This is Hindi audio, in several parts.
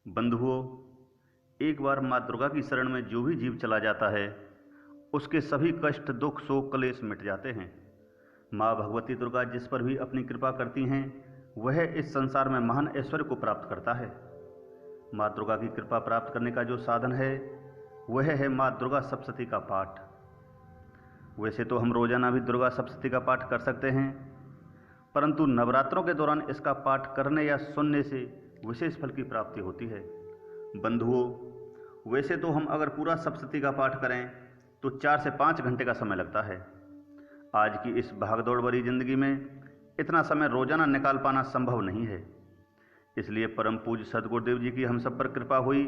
बंधुओं, एक बार माँ दुर्गा की शरण में जो भी जीव चला जाता है उसके सभी कष्ट, दुख, शोक, कलेश मिट जाते हैं। माँ भगवती दुर्गा जिस पर भी अपनी कृपा करती हैं वह इस संसार में महान ऐश्वर्य को प्राप्त करता है। माँ दुर्गा की कृपा प्राप्त करने का जो साधन है वह है माँ दुर्गा सप्तशती का पाठ। वैसे तो हम रोजाना भी दुर्गा सप्तशती का पाठ कर सकते हैं, परंतु नवरात्रों के दौरान इसका पाठ करने या सुनने से विशेष फल की प्राप्ति होती है। बंधुओं, वैसे तो हम अगर पूरा सप्तशती का पाठ करें तो 4 से 5 घंटे का समय लगता है। आज की इस भागदौड़ भरी जिंदगी में इतना समय रोजाना निकाल पाना संभव नहीं है। इसलिए परम पूज्य सदगुरुदेव जी की हम सब पर कृपा हुई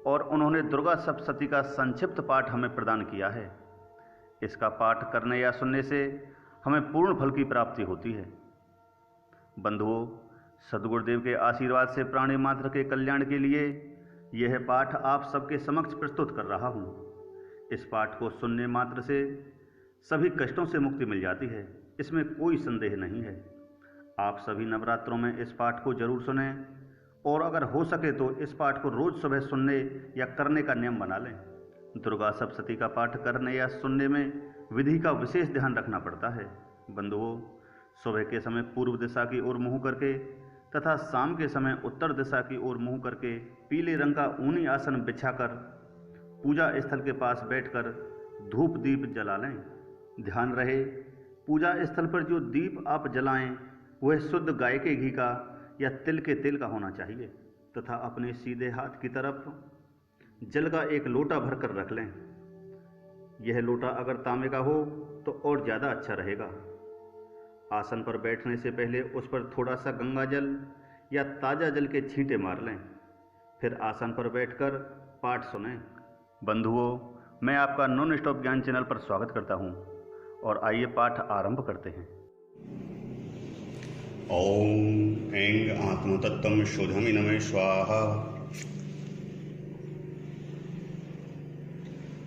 और उन्होंने दुर्गा सप्तशती का संक्षिप्त पाठ हमें प्रदान किया है। इसका पाठ करने या सुनने से हमें पूर्ण फल की प्राप्ति होती है। बंधुओं, सदगुरुदेव के आशीर्वाद से प्राणी मात्र के कल्याण के लिए यह पाठ आप सबके समक्ष प्रस्तुत कर रहा हूँ। इस पाठ को सुनने मात्र से सभी कष्टों से मुक्ति मिल जाती है, इसमें कोई संदेह नहीं है। आप सभी नवरात्रों में इस पाठ को जरूर सुनें और अगर हो सके तो इस पाठ को रोज सुबह सुनने या करने का नियम बना लें। दुर्गा सप्तशती का पाठ करने या सुनने में विधि का विशेष ध्यान रखना पड़ता है। बंधुओं, सुबह के समय पूर्व दिशा की ओर मुंह करके तथा शाम के समय उत्तर दिशा की ओर मुंह करके पीले रंग का ऊनी आसन बिछाकर पूजा स्थल के पास बैठकर धूप दीप जला लें। ध्यान रहे, पूजा स्थल पर जो दीप आप जलाएं वह शुद्ध गाय के घी का या तिल के तेल का होना चाहिए तथा अपने सीधे हाथ की तरफ जल का एक लोटा भरकर रख लें। यह लोटा अगर तांबे का हो तो और ज़्यादा अच्छा रहेगा। आसन पर बैठने से पहले उस पर थोड़ा सा गंगा जल या ताज़ा जल के छींटे मार लें, फिर आसन पर बैठकर पाठ सुनें। बंधुओं, मैं आपका नॉन स्टॉप ज्ञान चैनल पर स्वागत करता हूं और आइए पाठ आरंभ करते हैं। ओम ऐं आत्मतत्त्वं शोधमि नमः स्वाहा।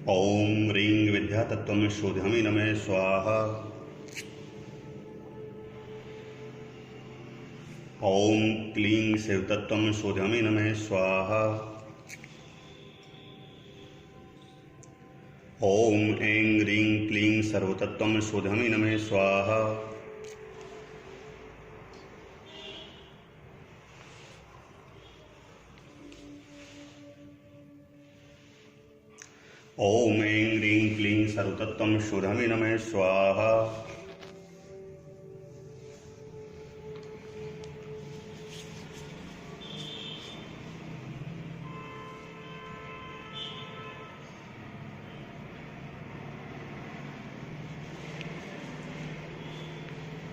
ओम ह्रीं विद्यातत्त्वं शोधमि नमः स्वाहा। ओम क्लीं शिवतत्त्वं शोधमि नमः स्वाहा। ओम ऐं ह्रीं क्लीं सर्वतत्त्वं शोधमि नमः स्वाहा। ओम ऐं ह्रीं क्लीं सर्वतत्त्वं शोधमि नमः स्वाहा।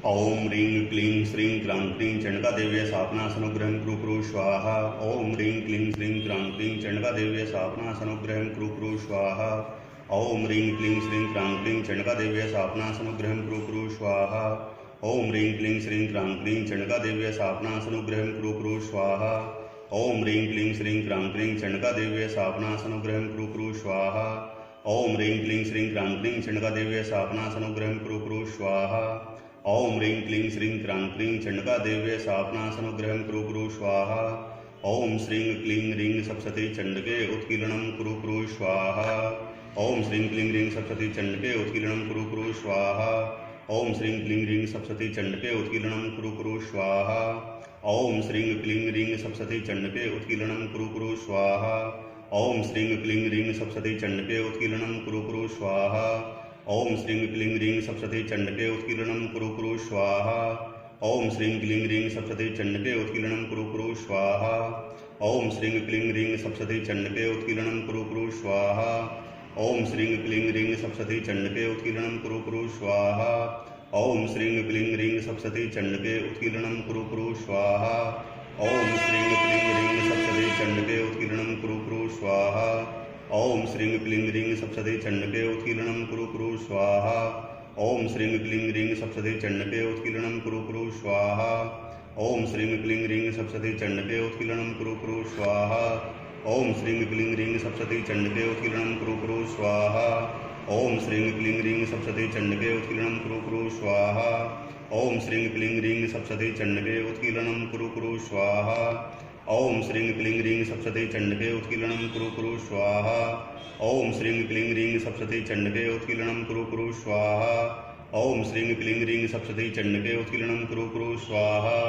ओम ह्रीं क्लीं श्रीं क्रां क्लीं चण्डकादेव्यै शापनासनुग्रहं कुरु कुरु स्वाहा। ओम ह्रीं क्लीं श्रीं क्रां क्लीं चण्डकादेव्यै शापनासनुग्रहं कुरु कुरु स्वाहा। ओम ह्रीं क्लीं श्रीं क्रां क्लीं चण्डकादेव्यै शापनासनुग्रहं कुरु कुरु स्वाहा। ओम ह्रीं क्लीं श्रीं क्रां क्लीं चण्डकादेव्यै शापनासनुग्रहं कुरु कुरु स्वाहा। ओम ह्रीं क्लीं श्रीं क्रां क्लीं चण्डकादेव्यै शापनासनुग्रहं कुरु कुरु स्वाहा। ओम ह्रीं क्लीं श्रीं क्रां क्लीं चण्डकादेव्यै शापनासनुग्रहं कुरु कुरु स्वाहा। ओम ह्रीं क्लीं श्रीं क्रां क्लीं चण्डकादेव्यै शापनासनुग्रहं कुरु कुरु स्वाहा। ओम श्रीं क्लीं ह्रीं सप्तशती चण्डके उत्कीर्णं कुरु कुरु स्वाहा। ओम श्रीं क्लीं ह्रीं सप्तशती चण्डके उत्कीर्णं कुरु कुरु स्वाहा। ओम श्रीं क्लीं ह्रीं सप्तशती चण्डके उत्कीर्णं कुरु कुरु स्वाहा। ओम श्रीं क्लीं ह्रीं सप्तशती चण्डके उत्कीर्णं कुरु कुरु स्वाहा। ओम श्रीं क्लीं ह्रीं सप्तशती चण्डके उत्कीर्णं कुरु कुरु स्वाहा। ओम श्रीं क्लीं ह्रीं सप्तशती चण्डके उत्कीर्णं कुरु कुरु स्वाहा। ओम श्रीं क्लीं ह्रीं सप्तशती चण्डके उत्कीर्णं कुरु कुरु स्वाहा। ओम श्रीं क्लीं ह्रीं सप्तशती चण्डके उत्कीर्णं कुरु कुरु स्वाहा। ओम श्रीं क्लीं ह्रीं सप्तशती चण्डके उत्कीर्णं कुरु कुरु स्वाहा। ओम श्रीं क्लीं ह्रीं सप्तशती चण्डके उत्कीर्णं कुरु कुरु स्वाहा। ओम श्रीं क्लीं ह्रीं सप्तशती चण्डके उत्कीर्णं कुरु कुरु स्वाहा। ओम श्रीं क्लीं ह्रीं सप्तशती चण्डके उत्कीर्णं कुरु कुरु स्वाहा। ओम श्रीं क्लीं ह्रीं सप्तशती चण्डके उत्कीर्णं कुरु कुरु स्वाहा। ओम श्रीं क्लीं ह्रीं सप्तशती चण्डके उत्कीर्णं कुरु कुरु स्वाहा। ओम श्रीं क्लीं ह्रीं सप्तशती चण्डके उत्कीर्णं कुरु कुरु स्वाहा। ओम श्रीं क्लीं ह्रीं सप्तशती चण्डके उत्कीर्णं कुरु कुरु स्वाहा। ओम श्रीं क्लीं ह्रीं सप्तशती चण्डके उत्कीर्णं कुरु कुरु स्वाहा। ओम श्रीं क्लीं ह्रीं सप्तशती चंडके उत्कीर्णं कुरु कुरु स्वाहा। ओम श्रीं क्लीं ह्रीं सप्तशती चंडके उत्कीर्णं कुरु कुरु स्वाहा। ओम श्रीं क्लीं ह्रीं सप्तशती चंडके उत्कीर्णं कुरु कुरु स्वाहा।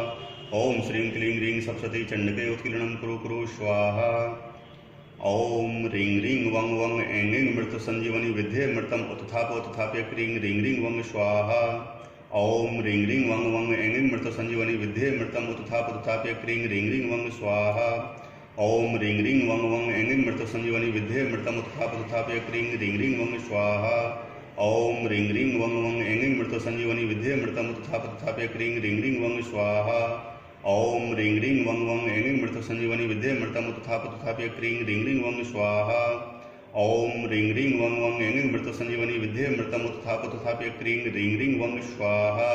ओम श्रीं क्लीं ह्रीं सप्तशती चंडके उत्कीर्णं कुरु कुरु स्वाहा। ओम ह्रीं ह्रीं वं वं ऐं ऐं मृत संजीवनी विद्ये मृतम उत्थाप उत्थाप्य क्रीं ह्रीं ह्रीं वं स्वाहा। ओम ह्रीं ह्रीं वं वं ऐं ऐं मृत संजीवनी विद्ये मृतम उत्थाप उत्थाप्य क्रीं ह्रीं ह्रीं वं स्वाहा। ओम ह्रीं ह्रीं वं वं ऐं ऐं मृत संजीवनी विद्ये मृतम उत्थाप उत्थाप्य क्रीं ह्रीं ह्रीं वं स्वाहा। ओम ह्रीं ह्रीं वं वं ऐं ऐं मृत संजीवनी विद्ये मृतम उत्थाप उत्थाप्य क्रीं ह्रीं ह्रीं वं स्वाहा। ओम ह्रीं ह्रीं वं वं ऐं ऐं मृत संजीवनी विद्ये मृतम उत्थाप उत्थाप्य क्रीं ह्रीं ह्रीं वं स्वाहा। ओम ह्रीं ह्रीं वं वं ऐं ऐं मृत संजीवनी विद्ये मृतम उत्थाप उत्थाप्य क्रीं ह्रीं ह्रीं वं स्वाहा।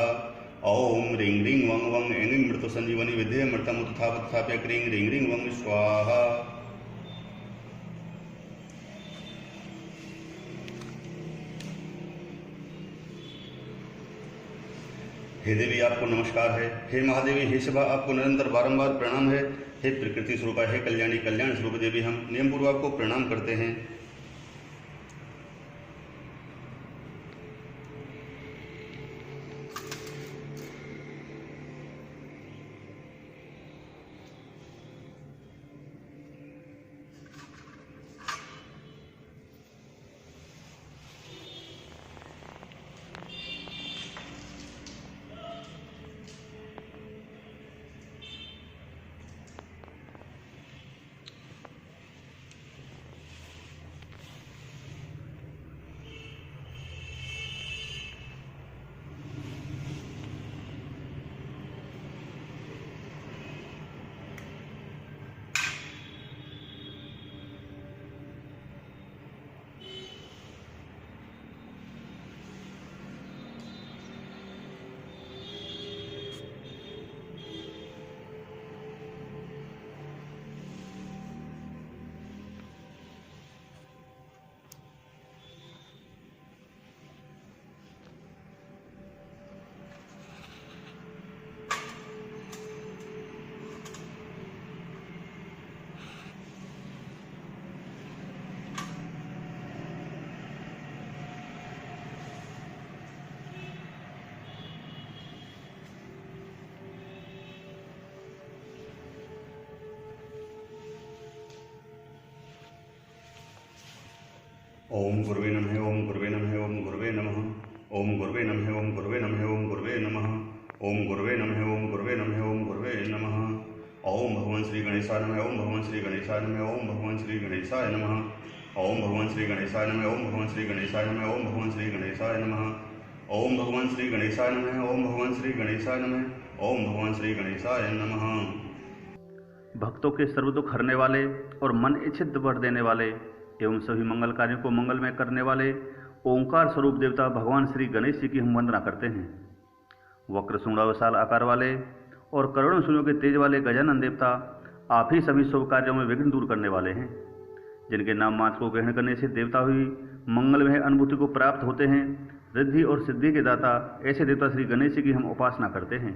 ओम ह्रीं ह्रीं वं वं ऐं ऐं मृत संजीवनी विद्ये मृतम उत्थाप उत्थाप्य क्रीं ह्रीं ह्रीं वं स्वाहा। हे देवी आपको नमस्कार है। हे महादेवी, हे शिवा आपको निरंतर बारंबार प्रणाम है। हे प्रकृति स्वरूपा, हे कल्याणी कल्याण स्वरूप देवी, हम नियम पूर्वक आपको प्रणाम करते हैं। ओम गुरुवे नमः। ओम गुरुवे नमः। ओम गुरुवे नमः। ओम गुरुवे नमः। ओम गुरुवे नमः। ओम गुरुवे नमः। ओम गुरुवे नमः। ओम गुरुवे नमः। ओम गुरुवे नमः। ओम भगवान श्री गणेशाय नमः। ओम भगवान श्री गणेशाय नमः। ओम भगवान श्री गणेशाय नमः। ओम भगवान श्री गणेशाय नमः। ओम भगवान श्री गणेशाय नमः। ओम भगवान श्री गणेशाय नमः। ओम भगवान श्री गणेशाय नमः। ओम भगवान श्री गणेशाय नमः। ओम भगवान श्री गणेशाय नमः। भक्तों के सर्व दुख हरने वाले और मन इच्छित वर देने वाले एवं सभी मंगल कार्यों को मंगलमय करने वाले ओंकार स्वरूप देवता भगवान श्री गणेश जी की हम वंदना करते हैं। वक्र शुंडा विशाल आकार वाले और करोड़ों सूर्यों के तेज वाले गजानन देवता आप ही सभी शुभ कार्यों में विघ्न दूर करने वाले हैं। जिनके नाम मात्र को ग्रहण करने से देवता हुई मंगलमय अनुभूति को प्राप्त होते हैं, रिद्धि और सिद्धि के दाता ऐसे देवता श्री गणेश जी की हम उपासना करते हैं।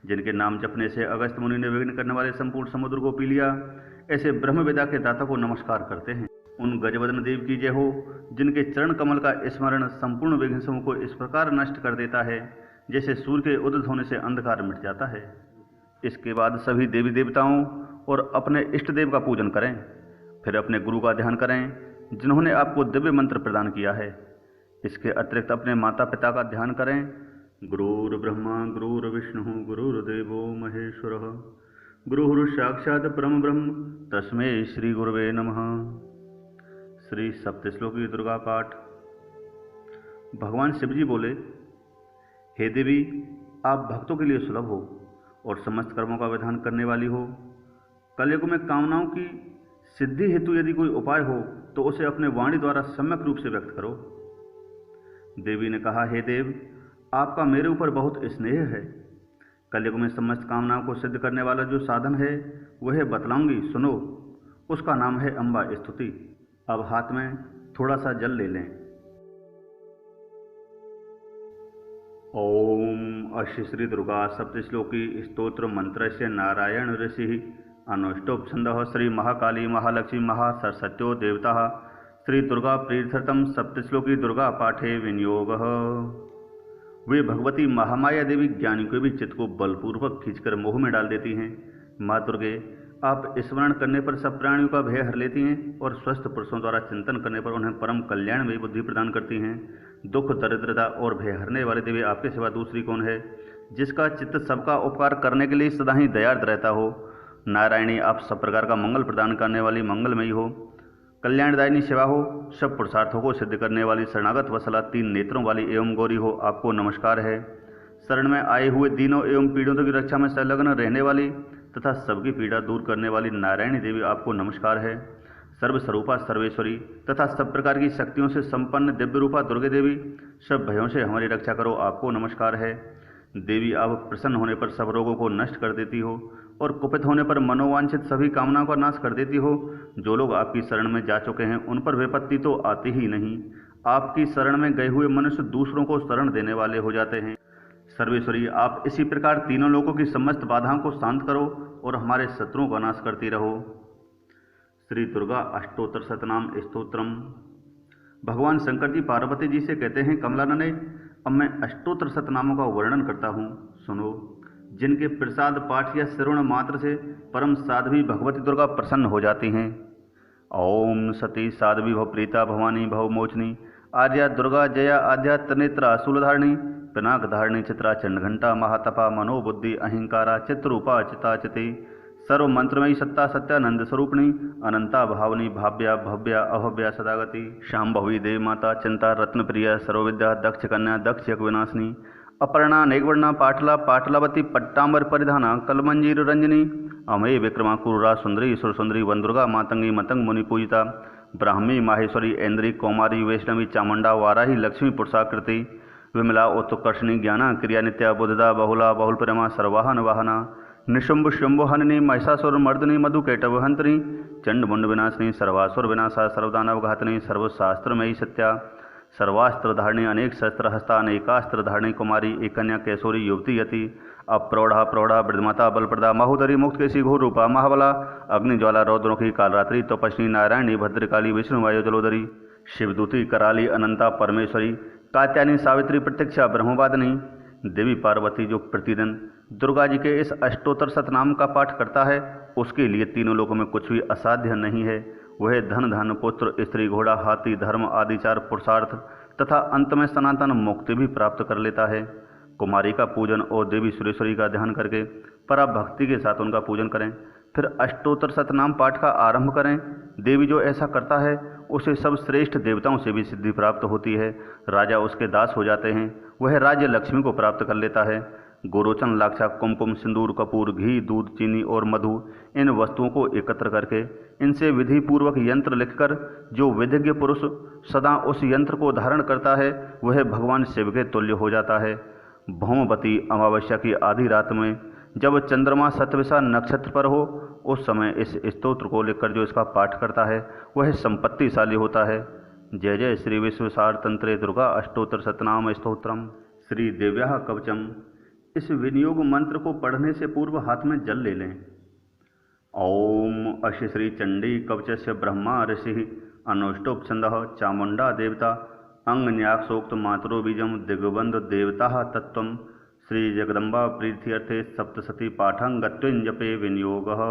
जिनके नाम जपने से अगस्त मुनि ने विघ्न करने वाले संपूर्ण समुद्र को पी लिया, ऐसे ब्रह्म वेदा के दाता को नमस्कार करते हैं। उन गजवदन देव की जय हो, जिनके चरण कमल का स्मरण संपूर्ण विघ्न समूह को इस प्रकार नष्ट कर देता है जैसे सूर्य के उदित होने से अंधकार मिट जाता है। इसके बाद सभी देवी देवताओं और अपने इष्ट देव का पूजन करें। फिर अपने गुरु का ध्यान करें जिन्होंने आपको दिव्य मंत्र प्रदान किया है। इसके अतिरिक्त अपने माता पिता का ध्यान करें। गुरुर्ब्रह्मा गुरुर्विष्णु गुरुर्देवो महेश्वरः गुरुः साक्षात् परम ब्रह्म तस्मै श्री गुरुवे नमः। श्री सप्तश्लोकी दुर्गा पाठ। भगवान शिव जी बोले, हे देवी, आप भक्तों के लिए सुलभ हो और समस्त कर्मों का विधान करने वाली हो। कलयुग में कामनाओं की सिद्धि हेतु यदि कोई उपाय हो तो उसे अपने वाणी द्वारा सम्यक रूप से व्यक्त करो। देवी ने कहा, हे देव, आपका मेरे ऊपर बहुत स्नेह है। कलयुग में समस्त कामनाओं को सिद्ध करने वाला जो साधन है वह बतलाऊंगी, सुनो। उसका नाम है अम्बा स्तुति। अब हाथ में थोड़ा सा जल ले लें। ओम अश्य श्री दुर्गा सप्तश्लोकी स्तोत्र मंत्र से नारायण ऋषि अनुष्टुप छंदः श्री महाकाली महालक्ष्मी महासरस्वत्यो देवता श्री दुर्गा प्रीत्यर्थम सप्तश्लोकी दुर्गा पाठे विनियोगः। वे भगवती महामाया देवी ज्ञानी के भी चित्त को बलपूर्वक खींचकर मोह में डाल देती हैं। माँ दुर्गे, आप स्मरण करने पर सब प्राणियों का भय हर लेती हैं और स्वस्थ पुरुषों द्वारा चिंतन करने पर उन्हें परम कल्याण में बुद्धि प्रदान करती हैं। दुख दरिद्रता और भय हरने वाले देवी आपके सिवा दूसरी कौन है, जिसका चित्त सबका उपकार करने के लिए सदा ही दयार्द रहता हो। नारायणी, आप सब प्रकार का मंगल प्रदान करने वाली मंगलमयी हो, कल्याणदायिनी सेवा हो, सब पुरुषार्थों को सिद्ध करने वाली शरणागत वसला, 3 नेत्रों वाली एवं गौरी हो, आपको नमस्कार है। शरण में आए हुए दीनों एवं पीड़ितों की रक्षा में संलग्न रहने वाली तथा सबकी पीड़ा दूर करने वाली नारायणी देवी, आपको नमस्कार है। सर्वस्वरूपा सर्वेश्वरी तथा सब प्रकार की शक्तियों से संपन्न दिव्य रूपा दुर्गे देवी, सब भयों से हमारी रक्षा करो, आपको नमस्कार है। देवी, आप प्रसन्न होने पर सब रोगों को नष्ट कर देती हो और कुपित होने पर मनोवांछित सभी कामनाओं का नाश कर देती हो। जो लोग आपकी शरण में जा चुके हैं उन पर विपत्ति तो आती ही नहीं। आपकी शरण में गए हुए मनुष्य दूसरों को शरण देने वाले हो जाते हैं। सर्वेश्वरी, आप इसी प्रकार तीनों लोगों की समस्त बाधाओं को शांत करो और हमारे शत्रुओं का नाश करती रहो। श्री दुर्गा अष्टोत्तर शतनाम स्तोत्रम। भगवान शंकर जी पार्वती जी से कहते हैं, कमलानने, अब मैं अष्टोत्तर शतनामों का वर्णन करता हूँ, सुनो, जिनके प्रसाद पाठ या श्रवण मात्र से परम साध्वी भगवती दुर्गा प्रसन्न हो जाती हैं। ओम सती साध्वी भव प्रीता भवानी भव मोचनी आर्या दुर्गा जया आद्या त्रिनेत्रा शूलधारिणी पिनाक धारिणी चित्रा चंडघंटा महातपा मनोबुद्धि अहिंकारा चित्रूपा चिताचिति सर्व मंत्रमयी सत्ता सत्यानंद स्वरूपिणी अनंता भावनी भाव्या भव्या अभव्या सदागति शांभवी देवी माता चिंता रत्न प्रिया सर्वविद्या दक्ष कन्या दक्ष यज्ञ विनाशिनी अपर्णा नेगवर्णा पाटला पाटलावती पट्टांबर परिधाना कलमंजीर रंजनी अमय विक्रमा कुरुरा सुंदरी सुर सुंदरी वनदुर्गा मातंगी मतंग मुनि पूजिता ब्राह्मी माहेश्वरी ऐन्द्री कौमारी वैष्णवी चामुंडा वाराही लक्ष्मी पुरुषाकृति विमला उत्कर्षणी ज्ञाना क्रिया नित्या बुद्धदा बहुला बहुल प्रेमा सर्वाहन वाहना निशुंभ शुंभहननी महिषासुर मर्दनी मधुकैटव हंतनी चंड मुंड विनाशिनी सर्वासुर विनाशा सर्वदानव घातनी सर्वशास्त्रमयी सत्या सर्वास्त्र धारणी अनेक शस्त्र हस्ता अनेकास्त्र धारणी कुमारी एक कन्या कैशोरी युवती यति अप्रौढ़ा प्रौढ़ा वृद्धमाता बलप्रदा महोदरी मुक्त केशी घोर रूपा महाबला अग्निज्वाला रौद्रमुखी कालरात्रि तपस्वी नारायणी भद्रकाली विष्णुवायु जलोदरी शिवदूती कराली अनंता परमेश्वरी कात्यायनी सावित्री प्रत्यक्षा ब्रह्मवादिनी देवी पार्वती जो प्रतिदिन दुर्गा जी के इस अष्टोत्तर शतनाम का पाठ करता है उसके लिए तीनों लोगों में कुछ भी असाध्य नहीं है। वह धन धन पुत्र स्त्री घोड़ा हाथी धर्म आदि 4 पुरुषार्थ तथा अंत में सनातन मुक्ति भी प्राप्त कर लेता है। कुमारी का पूजन और देवी सुरेश्वरी का ध्यान करके पराभक्ति के साथ उनका पूजन करें, फिर अष्टोत्तर शतनाम पाठ का आरंभ करें। देवी जो ऐसा करता है उसे सब श्रेष्ठ देवताओं से भी सिद्धि प्राप्त होती है। राजा उसके दास हो जाते हैं, वह राज्य लक्ष्मी को प्राप्त कर लेता है। गोरोचन लाक्षा कुमकुम सिंदूर कपूर घी दूध चीनी और मधु इन वस्तुओं को एकत्र करके इनसे विधि पूर्वक यंत्र लिखकर जो विधिज्ञ पुरुष सदा उस यंत्र को धारण करता है वह भगवान शिव के तुल्य हो जाता है। भौमवती अमावस्या की आधी रात में जब चंद्रमा सतविशा नक्षत्र पर हो उस समय इस स्तोत्र को लेकर जो इसका पाठ करता है वह संपत्तिशाली होता है। जय जय श्री विश्वसार तंत्रे दुर्गा अष्टोत्तर शतनाम स्तोत्रम। श्री देव्या कवचम। इस विनियोग मंत्र को पढ़ने से पूर्व हाथ में जल ले लें। ओम अश्य श्री चंडी कवचस्य ब्रह्मा ऋषि अनुष्टुप छंदः चामुंडा देवता अंग न्यासोक्त मातरो बीजम दिग्बंध देवता तत्वम श्री जगदम्बा प्रीत्यर्थे सप्तशती पाठं गत्वेञ्जपे विनियोगः।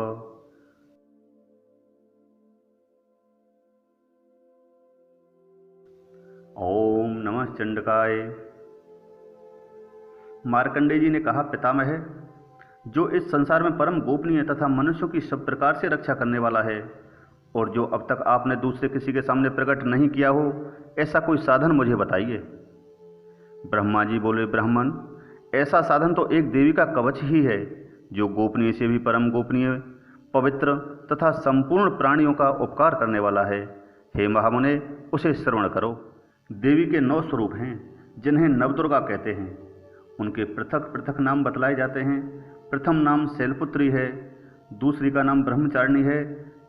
ओम नमः चंडकाय। मार्कंडेय जी ने कहा, पितामह, जो इस संसार में परम गोपनीय तथा मनुष्यों की सब प्रकार से रक्षा करने वाला है और जो अब तक आपने दूसरे किसी के सामने प्रकट नहीं किया हो, ऐसा कोई साधन मुझे बताइए। ब्रह्मा जी बोले, ब्राह्मण, ऐसा साधन तो एक देवी का कवच ही है जो गोपनीय से भी परम गोपनीय पवित्र तथा संपूर्ण प्राणियों का उपकार करने वाला है। हे महामुने, उसे श्रवण करो। देवी के 9 स्वरूप हैं जिन्हें नवदुर्गा कहते हैं। उनके पृथक पृथक नाम बतलाए जाते हैं। प्रथम नाम शैलपुत्री है, दूसरी का नाम ब्रह्मचारिणी है,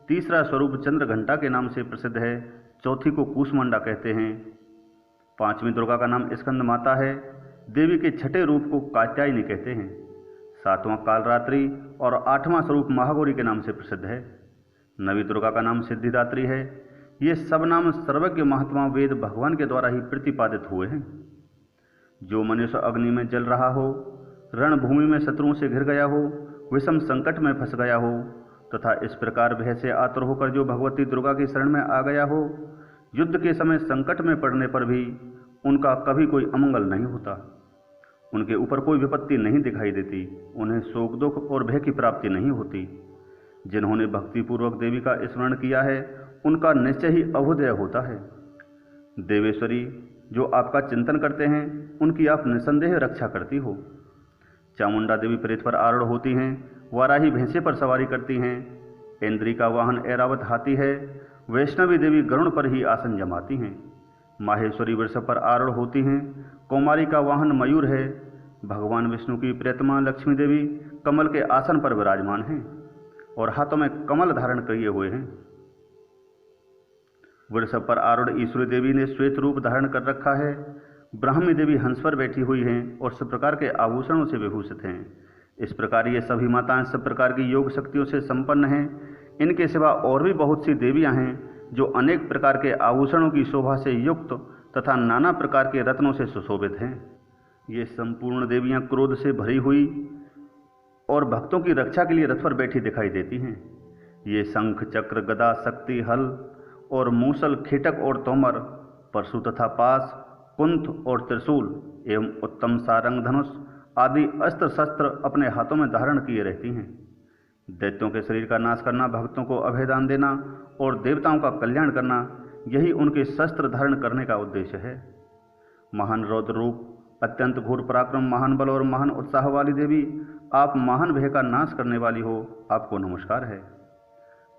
तीसरा स्वरूप चंद्रघंटा के नाम से प्रसिद्ध है, चौथी को कूष्मांडा कहते हैं, 5वीं दुर्गा का नाम स्कंद माता है, देवी के छठे रूप को कात्यायनी कहते हैं, सातवां कालरात्रि और आठवां स्वरूप महागौरी के नाम से प्रसिद्ध है। नवी दुर्गा का नाम सिद्धिदात्री है। ये सब नाम सर्वज्ञ महात्मा वेद भगवान के द्वारा ही प्रतिपादित हुए हैं। जो मनुष्य अग्नि में जल रहा हो, रणभूमि में शत्रुओं से घिर गया हो, विषम संकट में फंस गया हो तथा इस प्रकार भय से आतुर होकर जो भगवती दुर्गा की शरण में आ गया हो, युद्ध के समय संकट में पड़ने पर भी उनका कभी कोई अमंगल नहीं होता। उनके ऊपर कोई विपत्ति नहीं दिखाई देती। उन्हें शोक दुख और भय की प्राप्ति नहीं होती। जिन्होंने भक्तिपूर्वक देवी का स्मरण किया है उनका निश्चय ही अभुदय होता है। देवेश्वरी, जो आपका चिंतन करते हैं उनकी आप निसंदेह रक्षा करती हो। चामुंडा देवी प्रेत पर आरूढ़ होती हैं। वाराही भैंसे पर सवारी करती हैं। इंद्री का वाहन ऐरावत हाथी है। वैष्णवी देवी गरुड़ पर ही आसन जमाती हैं। माहेश्वरी वृषभ पर आरूढ़ होती हैं। कौमारी का वाहन मयूर है। भगवान विष्णु की प्रियतमा लक्ष्मी देवी कमल के आसन पर विराजमान हैं और हाथों में कमल धारण किए हुए हैं। वृषभ पर आरूढ़ ईश्वरी देवी ने श्वेत रूप धारण कर रखा है। ब्राह्मी देवी हंस पर बैठी हुई हैं और सब प्रकार के आभूषणों से विभूषित हैं। इस प्रकार ये सभी माताएं सब प्रकार की योग शक्तियों से संपन्न हैं। इनके सिवा और भी बहुत सी देवियां हैं जो अनेक प्रकार के आभूषणों की शोभा से युक्त तथा नाना प्रकार के रत्नों से सुशोभित हैं। ये संपूर्ण देवियां क्रोध से भरी हुई और भक्तों की रक्षा के लिए रथ पर बैठी दिखाई देती हैं। ये शंख, चक्र, गदा, शक्ति, हल और मूसल, खेटक और तोमर, परशु तथा पास, कुंथ और त्रिशूल एवं उत्तम सारंग, धनुष आदि अस्त्र शस्त्र अपने हाथों में धारण किए रहती हैं। दैत्यों के शरीर का नाश करना, भक्तों को अभयदान देना और देवताओं का कल्याण करना, यही उनके शस्त्र धारण करने का उद्देश्य है। महान रौद्र रूप, अत्यंत घोर पराक्रम, महान बल और महान उत्साह वाली देवी, आप महान भय का नाश करने वाली हो, आपको नमस्कार है।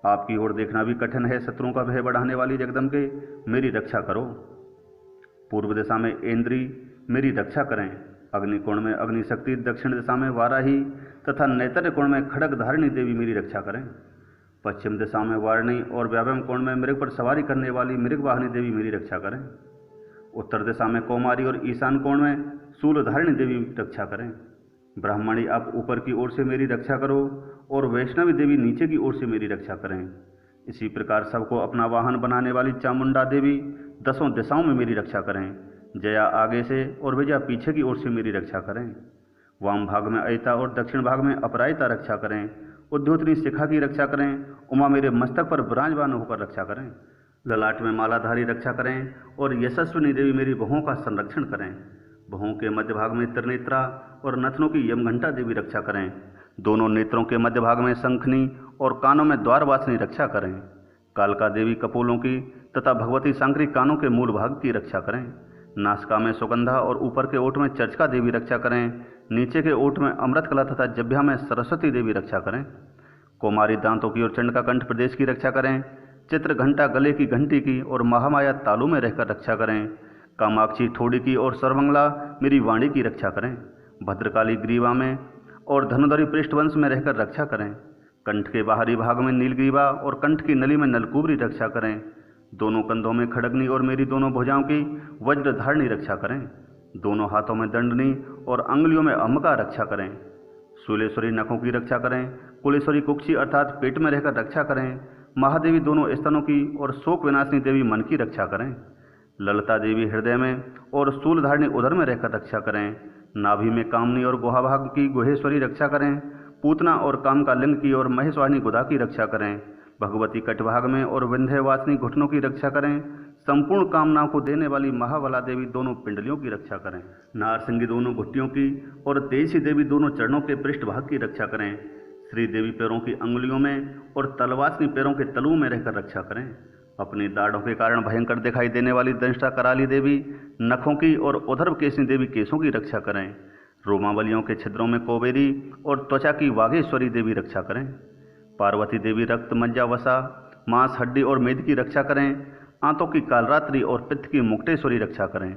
आपकी ओर देखना भी कठिन है। शत्रुओं का भय बढ़ाने वाली जगदम्बे, मेरी रक्षा करो। पूर्व दिशा में इंद्री, मेरी रक्षा करें। अग्निकोण में अग्निशक्ति, दक्षिण दिशा में वाराही तथा नैतर्य कोण में खड़ग धारिणी देवी मेरी रक्षा करें। पश्चिम दिशा में वारणी और व्यायाम कोण में मृग पर सवारी करने वाली मृगवाहिनी देवी मेरी रक्षा करें। उत्तर दिशा में कौमारी और ईशान कोण में शूलधारिणी देवी रक्षा करें। ब्राह्मणी, आप ऊपर की ओर से मेरी रक्षा करो और वैष्णवी देवी नीचे की ओर से मेरी रक्षा करें। इसी प्रकार सबको अपना वाहन बनाने वाली चामुंडा देवी दसों दिशाओं में मेरी रक्षा करें। जया आगे से और विजया पीछे की ओर से मेरी रक्षा करें। वाम भाग में अयिता और दक्षिण भाग में अपरायिता रक्षा करें। उद्योतनी शिखा की रक्षा करें। उमा मेरे मस्तक पर विराजमान होकर रक्षा करें। ललाट में मालाधारी रक्षा करें और यशस्विनी देवी मेरी बहुओं का संरक्षण करें। बहुओं के मध्य भाग में त्रिनेत्रा और नथनों की यमघंटा देवी रक्षा करें। दोनों नेत्रों के मध्य भाग में शंखनी और कानों में द्वारवासिनी रक्षा करें। कालका देवी कपोलों की तथा भगवती सांकरी कानों के मूल भाग की रक्षा करें। नासिका में सुगंधा और ऊपर के ओठ में चर्चिका देवी रक्षा करें। नीचे के ओठ में अमृत कला तथा जभ्या में सरस्वती देवी रक्षा करें। कौमारी दांतों की और चंड का कंठ प्रदेश की रक्षा करें। चित्र घंटा गले की घंटी की और महामाया तालू में रहकर रक्षा करें। कामाक्षी ठोड़ी की और सर्वमंगला मेरी वाणी की रक्षा करें। भद्रकाली ग्रीवा में और धनुधरी पृष्ठवंश में रहकर रक्षा करें। कंठ के बाहरी भाग में नीलग्रीवा और कंठ की नली में नलकुबरी रक्षा करें। दोनों कंधों में खड़गनी और मेरी दोनों भुजाओं की वज्रधारणी रक्षा करें। दोनों हाथों में दंडनी और अंगुलियों में अम्बिका रक्षा करें। शूलेश्वरी नखों की रक्षा करें। कुलेश्वरी कुक्षी अर्थात पेट में रहकर रक्षा करें। महादेवी दोनों स्तनों की और शोक विनाशिनी देवी मन की रक्षा करें। ललिता देवी हृदय में और स्थूलधारिणी उदर में रहकर रक्षा करें। नाभि में कामनी और गुहाभाग की गुहेश्वरी रक्षा करें। पूतना और काम का लिंग की और महेशवाहिनी गुदा की रक्षा करें। भगवती कटभाग में और विंध्यवासिनी घुटनों की रक्षा करें। संपूर्ण कामनाओं को देने वाली महाबला देवी दोनों पिंडलियों की रक्षा करें। नारसिंगी दोनों घुट्टियों की और तेजसी देवी दोनों चरणों के पृष्ठभाग की रक्षा करें। श्री देवी पैरों की अंगुलियों में और तलवासिनी पैरों के तलुओं में रहकर रक्षा करें। अपनी दाढ़ों के कारण भयंकर दिखाई देने वाली दंष्टा कराली देवी नखों की और उधर्व केशनी देवी केशों की रक्षा करें। रोमावलियों के छिद्रों में कोबेरी और त्वचा की वाघेश्वरी देवी रक्षा करें। पार्वती देवी रक्त, मज्जा, वसा, मांस, हड्डी और मेद की रक्षा करें। आंतों की कालरात्रि और पित्त की मुक्तेश्वरी रक्षा करें।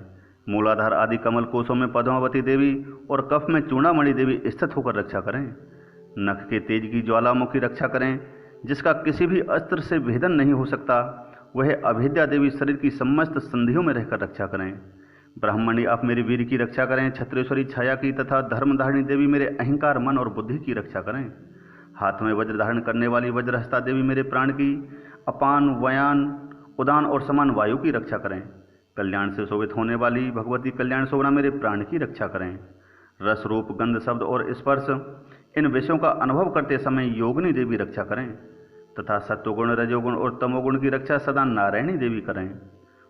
मूलाधार आदि कमल कोशों में पद्मावती देवी और कफ में चूड़ामणि देवी स्थित होकर रक्षा करें। नख के तेज की ज्वालामुखी रक्षा करें, जिसका किसी भी अस्त्र से भेदन नहीं हो सकता, वह अभेद्या देवी शरीर की समस्त संधियों में रहकर रक्षा करें। ब्राह्मणी आप मेरे वीर की रक्षा करें। छत्रेश्वरी छाया की तथा धर्मधारिणी देवी मेरे अहंकार, मन और बुद्धि की रक्षा करें। हाथ में वज्र धारण करने वाली वज्रहस्ता देवी मेरे प्राण की, अपान, वयान, उदान और समान वायु की रक्षा करें। कल्याण से शोभित होने वाली भगवती कल्याण शोभना मेरे प्राण की रक्षा करें। रस, रूप, गंध, शब्द और स्पर्श इन विषयों का अनुभव करते समय योगिनी देवी रक्षा करें तथा सत्वगुण, रजोगुण और तमोगुण की रक्षा सदा नारायणी देवी करें।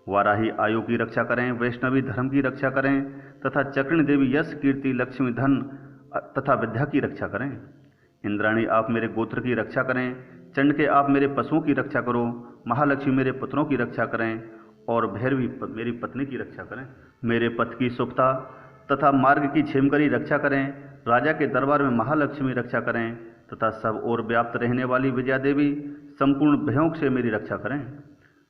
वाराही आयु की रक्षा करें, वैष्णवी धर्म की रक्षा करें तथा चक्रिणी देवी यश, कीर्ति, लक्ष्मी, धन तथा विद्या की रक्षा करें। इंद्राणी आप मेरे गोत्र की रक्षा करें। चंड के आप मेरे पशुओं की रक्षा करो। महालक्ष्मी मेरे पुत्रों की रक्षा करें और भैरवी मेरी पत्नी की रक्षा करें। मेरे पथ की शुभता तथा मार्ग की क्षेमकरी रक्षा करें। राजा के दरबार में महालक्ष्मी रक्षा करें तथा सब ओर व्याप्त रहने वाली विजया देवी संपूर्ण भयों से मेरी रक्षा करें।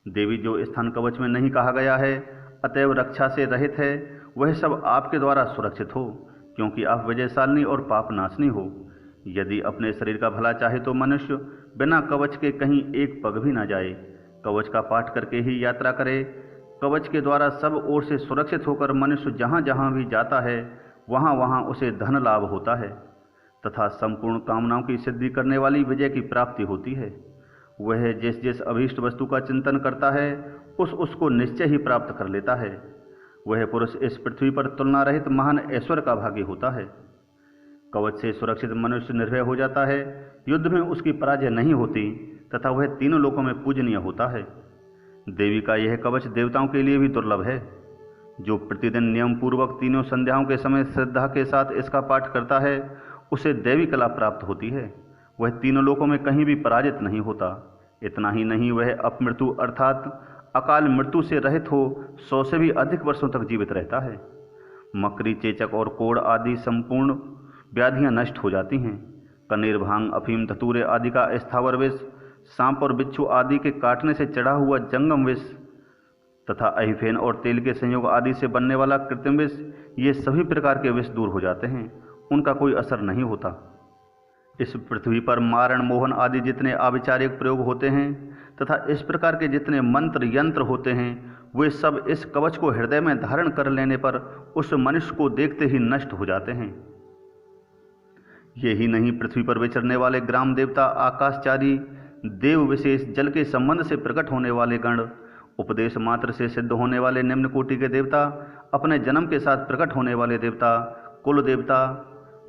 देवी जो स्थान कवच में नहीं कहा गया है, अतएव रक्षा से रहित है, वह सब आपके द्वारा सुरक्षित हो, क्योंकि आप विजयशालिनी और पाप नाशनी हो। यदि अपने शरीर का भला चाहे तो मनुष्य बिना कवच के कहीं एक पग भी ना जाए। कवच का पाठ करके ही यात्रा करे। कवच के द्वारा सब ओर से सुरक्षित होकर मनुष्य जहाँ जहाँ भी जाता है वहाँ वहाँ उसे धन लाभ होता है तथा संपूर्ण कामनाओं की सिद्धि करने वाली विजय की प्राप्ति होती है। वह जिस जिस अभीष्ट वस्तु का चिंतन करता है उसको निश्चय ही प्राप्त कर लेता है। वह पुरुष इस पृथ्वी पर तुलना रहित महान ऐश्वर्य का भागी होता है। कवच से सुरक्षित मनुष्य निर्भय हो जाता है। युद्ध में उसकी पराजय नहीं होती तथा वह तीनों लोकों में पूजनीय होता है। देवी का यह कवच देवताओं के लिए भी दुर्लभ है। जो प्रतिदिन नियम पूर्वक तीनों संध्याओं के समय श्रद्धा के साथ इसका पाठ करता है उसे दैवी कला प्राप्त होती है। वह तीनों लोकों में कहीं भी पराजित नहीं होता। इतना ही नहीं, वह अपमृत्यु अर्थात अकाल मृत्यु से रहित हो 100 से भी अधिक वर्षों तक जीवित रहता है। मकरी, चेचक और कोढ़ आदि संपूर्ण व्याधियां नष्ट हो जाती हैं। कनेर, भांग, अफीम, धतूरे आदि का स्थावर विष, सांप और बिच्छू आदि के काटने से चढ़ा हुआ जंगम विष तथा अहिफेन और तेल के संयोग आदि से बनने वाला कृत्रिम विष, ये सभी प्रकार के विष दूर हो जाते हैं, उनका कोई असर नहीं होता। इस पृथ्वी पर मारण, मोहन आदि जितने आविचारिक प्रयोग होते हैं तथा इस प्रकार के जितने मंत्र यंत्र होते हैं वे सब इस कवच को हृदय में धारण कर लेने पर उस मनुष्य को देखते ही नष्ट हो जाते हैं। यही नहीं, पृथ्वी पर विचरने वाले ग्राम देवता, आकाशचारी देव, विशेष जल के संबंध से प्रकट होने वाले गण, उपदेश मात्र से सिद्ध होने वाले निम्न कोटि के देवता, अपने जन्म के साथ प्रकट होने वाले देवता, कुल देवता,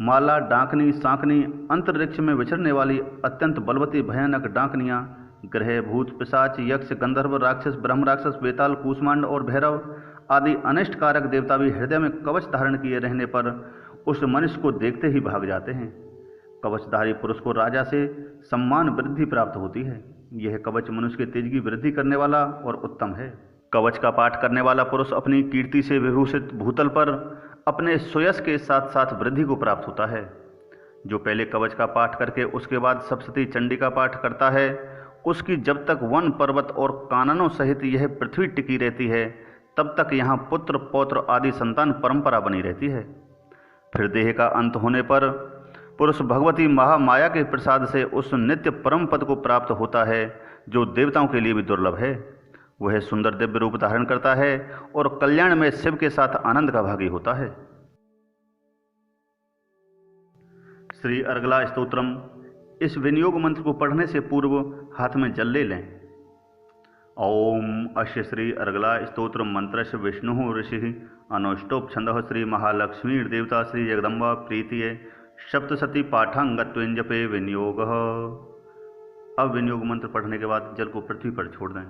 माला, डाकनी, सांकनी, अंतरिक्ष में विचरने वाली अत्यंत बलवती भयानक डाकनियाँ, ग्रह, भूत, पिशाच, यक्ष, गंधर्व, राक्षस, ब्रह्म राक्षस, बेताल, कूष्मांड और भैरव आदि अनिष्ट कारक देवता भी हृदय में कवच धारण किए रहने पर उस मनुष्य को देखते ही भाग जाते हैं। कवचधारी पुरुष को राजा से सम्मान वृद्धि प्राप्त होती है। यह कवच मनुष्य के तेज की वृद्धि करने वाला और उत्तम है। कवच का पाठ करने वाला पुरुष अपनी कीर्ति से विभूषित भूतल पर अपने सुयश के साथ साथ वृद्धि को प्राप्त होता है। जो पहले कवच का पाठ करके उसके बाद सप्तशती चंडी का पाठ करता है, उसकी जब तक वन, पर्वत और काननों सहित यह पृथ्वी टिकी रहती है तब तक यहाँ पुत्र, पौत्र आदि संतान परंपरा बनी रहती है। फिर देह का अंत होने पर पुरुष भगवती महामाया के प्रसाद से उस नित्य परम पद को प्राप्त होता है जो देवताओं के लिए भी दुर्लभ है। वह सुंदर दिव्य रूप धारण करता है और कल्याण में शिव के साथ आनंद का भागी होता है। श्री अर्गला स्तोत्रम। इस विनियोग मंत्र को पढ़ने से पूर्व हाथ में जल ले लें। ओम अश्य श्री अर्गला स्तोत्र मंत्रस्य विष्णु ऋषि अनुष्टोप छंद श्री महालक्ष्मी देवता श्री जगदम्बा प्रीतिये सप्तशती पाठांगत्वेन जपे विनियोग। अब विनियोग मंत्र पढ़ने के बाद जल को पृथ्वी पर छोड़ दें।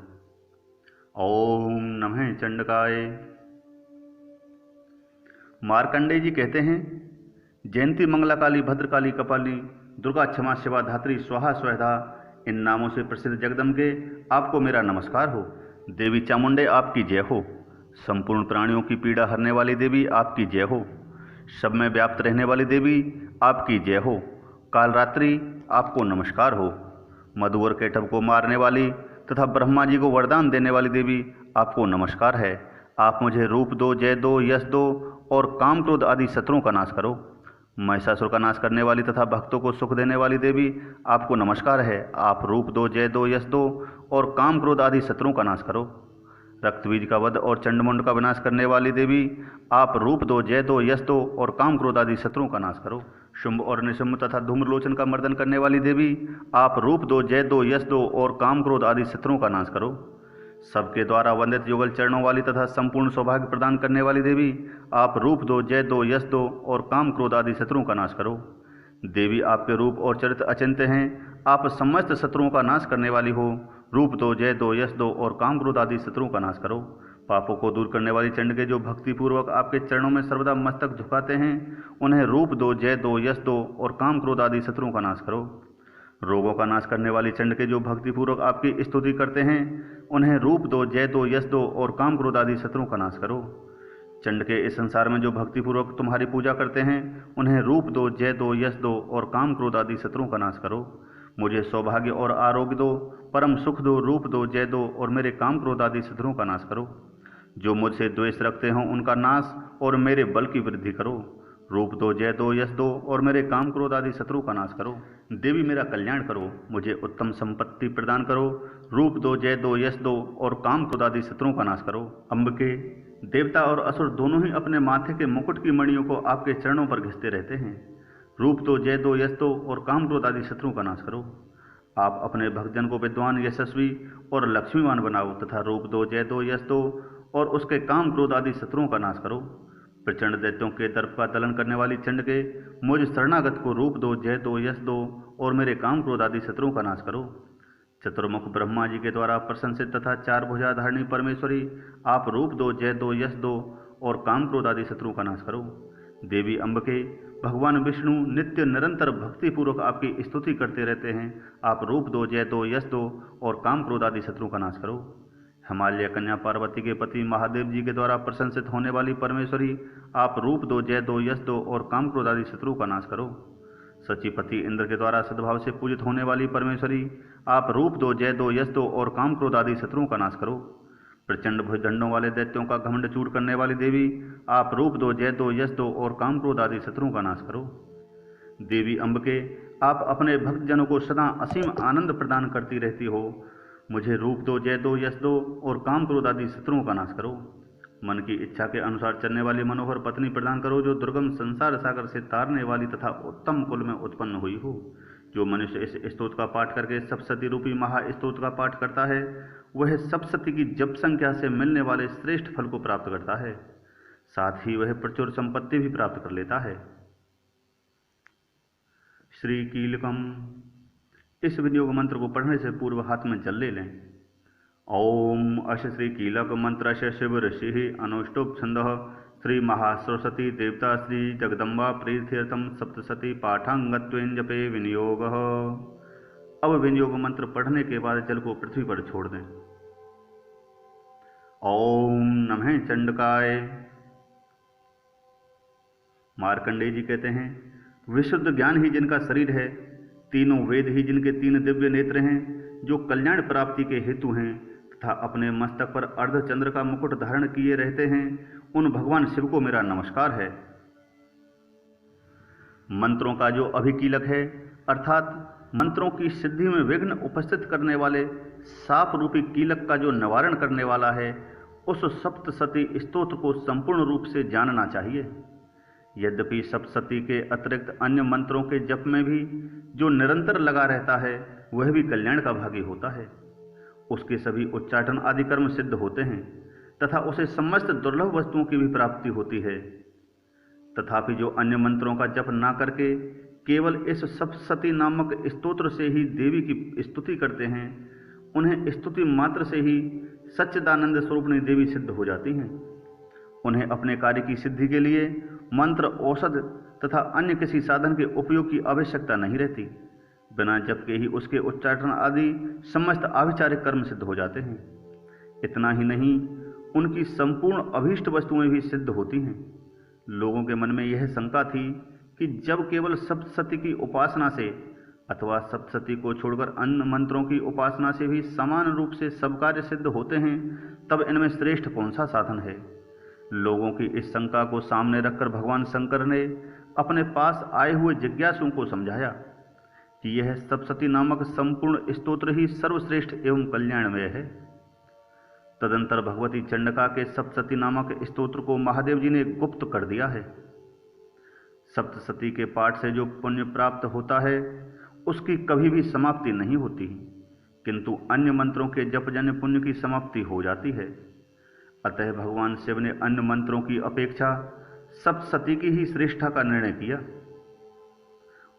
ओम नमः चंडकाय। मार्कंडेय जी कहते हैं, जयंती, मंगला काली, भद्रकाली, कपाली, दुर्गा, क्षमा, शिवा, धात्री, स्वाहा, स्वधा इन नामों से प्रसिद्ध जगदम्बे आपको मेरा नमस्कार हो। देवी चामुंडे आपकी जय हो। संपूर्ण प्राणियों की पीड़ा हरने वाली देवी आपकी जय हो। सब में व्याप्त रहने वाली देवी आपकी जय हो। कालरात्रि आपको नमस्कार हो। मधुवर केटव को मारने वाली तथा ब्रह्मा जी को वरदान देने वाली देवी आपको नमस्कार है। आप मुझे रूप दो, जय दो, यश दो और काम क्रोध आदि शत्रुओं का नाश करो। महिषासुर का नाश करने वाली तथा भक्तों को सुख देने वाली देवी आपको नमस्कार है। आप रूप दो, जय दो, यश दो और काम क्रोध आदि शत्रुओं का नाश करो। रक्तबीज का वध और चंडमुंड का विनाश करने वाली देवी, आप रूप दो, जय दो, यश दो और काम क्रोध आदि शत्रुओं का नाश करो। शुंभ और निशुंभ तथा धूम्रलोचन का मर्दन करने वाली देवी, आप रूप दो, जय दो, यश दो और काम क्रोध आदि शत्रुओं का नाश करो। सबके द्वारा वंदित युगल चरणों वाली तथा संपूर्ण सौभाग्य प्रदान करने वाली देवी, आप रूप दो, जय दो, यश दो और काम क्रोध आदि शत्रुओं का नाश करो। देवी, आपके रूप और चरित्र अचिंत्य हैं, आप समस्त शत्रुओं का नाश करने वाली हो। रूप दो, जय दो, यश दो और काम क्रोध आदि शत्रुओं का नाश करो। पापों को दूर करने वाली चंड के जो भक्तिपूर्वक आपके चरणों में सर्वदा मस्तक झुकाते हैं, उन्हें रूप दो, जय दो, यश दो और काम क्रोध आदि शत्रुओं का नाश करो। रोगों का नाश करने वाली चंड के जो भक्तिपूर्वक आपकी स्तुति करते हैं, उन्हें रूप दो, जय दो, यश दो और काम क्रोध आदि शत्रुओं का नाश करो। चंड के इस संसार में जो भक्तिपूर्वक तुम्हारी पूजा करते हैं, उन्हें रूप दो, जय दो, यश दो और काम क्रोध आदि शत्रुओं का नाश करो। मुझे सौभाग्य और आरोग्य दो, परम सुख दो, रूप दो, जय दो और मेरे काम क्रोध आदि शत्रुओं का नाश करो। जो मुझसे द्वेष रखते हों, उनका नाश और मेरे बल की वृद्धि करो। रूप दो, जय दो, यश दो और मेरे काम क्रोध आदि शत्रुओं का नाश करो। देवी, मेरा कल्याण करो, मुझे उत्तम संपत्ति प्रदान करो। रूप दो, जय दो, यश दो और काम क्रोध आदि शत्रुओं का नाश करो। अम्बिके, देवता और असुर दोनों ही अपने माथे के मुकुट की मणियों को आपके चरणों पर घिसते रहते हैं। रूप दो, जय दो, यश दो और काम क्रोध आदि शत्रुओं का नाश करो। आप अपने भक्तजन को विद्वान, यशस्वी और लक्ष्मीवान बनाओ तथा रूप दो, जय दो, यश दो और उसके काम क्रोध आदि शत्रुओं का नाश करो। प्रचंड दैत्यों के दर्प का दलन करने वाली चंड के मुझ शरणागत को रूप दो, जय दो, यश दो और मेरे काम क्रोध आदि शत्रुओं का नाश करो। चतुर्मुख ब्रह्मा जी के द्वारा प्रशंसित तथा चार भुजाधारिणी परमेश्वरी, आप रूप दो, जय दो, यश दो और काम क्रोध आदि शत्रुओं का नाश करो। देवी अम्बिके, भगवान विष्णु नित्य निरंतर भक्तिपूर्वक आपकी स्तुति करते रहते हैं। आप रूप दो, जय दो, यश दो और काम क्रोध आदि शत्रुओं का नाश करो। हिमालय कन्या पार्वती के पति महादेव जी के द्वारा प्रशंसित होने वाली परमेश्वरी, आप रूप दो, जय दो, यश दो और काम क्रोध आदि शत्रुओं का नाश करो। सचिपति इंद्र के द्वारा सद्भाव से पूजित होने वाली परमेश्वरी, आप रूप दो, जय दो, यश दो और काम क्रोध आदि शत्रुओं का नाश करो। प्रचंड भुजदंडों वाले दैत्यों का घमंड चूर करने वाली देवी, आप रूप दो, जय दो, यश दो और काम क्रोध आदि शत्रुओं का नाश करो। देवी अम्बिके, आप अपने भक्तजनों को सदा असीम आनंद प्रदान करती रहती हो। मुझे रूप दो, जय दो, यश दो और काम क्रोध आदि शत्रुओं का नाश करो। मन की इच्छा के अनुसार चलने वाली मनोहर पत्नी प्रदान करो, जो दुर्गम संसार सागर से तारने वाली तथा उत्तम कुल में उत्पन्न हुई हो। जो मनुष्य इस स्तोत्र का पाठ करके सप्तशती रूपी महास्तोत्र का पाठ करता है, वह सप्तशती की जप संख्या से मिलने वाले श्रेष्ठ फल को प्राप्त करता है। साथ ही वह प्रचुर संपत्ति भी प्राप्त कर लेता है। श्री कीलकम। इस विनियोग मंत्र को पढ़ने से पूर्व हाथ में जल ले लें। ओम अश श्री कीलक मंत्र शिव ऋषि अनुष्टुप छंद श्री महासरस्वती देवता श्री जगदम्बा प्रीत्यर्थम सप्तशती पाठांगत्वेन जपे विनियोग। अब विनियोग मंत्र पढ़ने के बाद जल को पृथ्वी पर छोड़ दें। ओम नमः चंडकाय। मार्कंडेय जी कहते हैं, विशुद्ध ज्ञान ही जिनका शरीर है, तीनों वेद ही जिनके तीन दिव्य नेत्र हैं, जो कल्याण प्राप्ति के हेतु हैं तथा अपने मस्तक पर अर्धचंद्र का मुकुट धारण किए रहते हैं, उन भगवान शिव को मेरा नमस्कार है। मंत्रों का जो अभिकीलक है, अर्थात मंत्रों की सिद्धि में विघ्न उपस्थित करने वाले साप रूपी कीलक का जो निवारण करने वाला है, उस सप्तशती स्तोत्र को संपूर्ण रूप से जानना चाहिए। यद्यपि सप्तशती के अतिरिक्त अन्य मंत्रों के जप में भी जो निरंतर लगा रहता है, वह भी कल्याण का भागी होता है। उसके सभी उच्चाटन आदि कर्म सिद्ध होते हैं तथा उसे समस्त दुर्लभ वस्तुओं की भी प्राप्ति होती है। तथापि जो अन्य मंत्रों का जप ना करके केवल इस सप्तशती नामक स्तोत्र से ही देवी की स्तुति करते हैं, उन्हें स्तुति मात्र से ही सच्चिदानंद स्वरूपणी देवी सिद्ध हो जाती हैं। उन्हें अपने कार्य की सिद्धि के लिए मंत्र, औषध तथा अन्य किसी साधन के उपयोग की आवश्यकता नहीं रहती। बिना जप के ही उसके उच्चारण आदि समस्त आभिचारिक कर्म सिद्ध हो जाते हैं। इतना ही नहीं, उनकी संपूर्ण अभीष्ट वस्तुएं भी सिद्ध होती हैं। लोगों के मन में यह शंका थी कि जब केवल सप्तशती की उपासना से अथवा सप्तशती को छोड़कर अन्य मंत्रों की उपासना से भी समान रूप से सब कार्य सिद्ध होते हैं, तब इनमें श्रेष्ठ कौन सा साधन है। लोगों की इस शंका को सामने रखकर भगवान शंकर ने अपने पास आए हुए जिज्ञासुओं को समझाया कि यह सप्तशती नामक संपूर्ण स्तोत्र ही सर्वश्रेष्ठ एवं कल्याणमय है। तदंतर भगवती चंडिका के सप्तसती नामक स्तोत्र को महादेव जी ने गुप्त कर दिया है। सप्तसती के पाठ से जो पुण्य प्राप्त होता है उसकी कभी भी समाप्ति नहीं होती, किंतु अन्य मंत्रों के जपजन्य पुण्य की समाप्ति हो जाती है। अतः भगवान शिव ने अन्य मंत्रों की अपेक्षा सप्तसती की ही श्रेष्ठता का निर्णय किया।